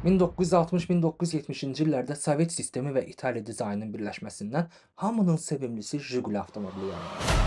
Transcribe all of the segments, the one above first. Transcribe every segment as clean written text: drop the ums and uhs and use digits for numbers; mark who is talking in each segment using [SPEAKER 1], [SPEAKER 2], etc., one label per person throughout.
[SPEAKER 1] 1960-1970-ci illərdə Sovet sistemi və İtaliya dizaynının birləşməsindən hamının sevimlisi Jiguli avtomobili yarandı.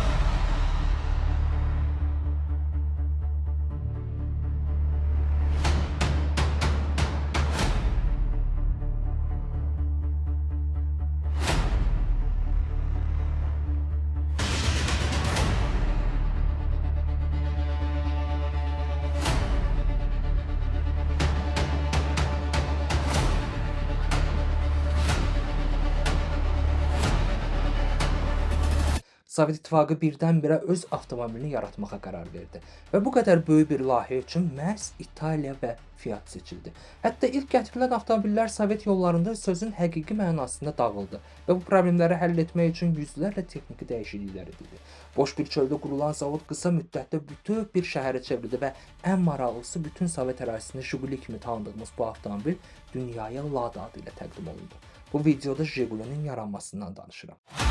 [SPEAKER 1] Sovet İttifaqı birdən-birə öz avtomobilini yaratmağa qərar verdi və bu qədər böyük bir layihə üçün məhz İtaliya və Fiat seçildi. Hətta ilk gətirilən avtomobillər Sovet yollarında sözün həqiqi mənasında dağıldı və bu problemləri həll etmək üçün yüzlərlə texniki dəyişikliklər edildi. Boş bir çöldə qurulan zavod qısa müddətdə bütöv bir şəhərə çevrildi və ən maraqlısı bütün Sovet ərazisində Jiguli kimi tanıdığımız bu avtomobil dünyaya Lada adı ilə təqdim olundu. Bu videoda Jigulinin yaranmasından danışıram.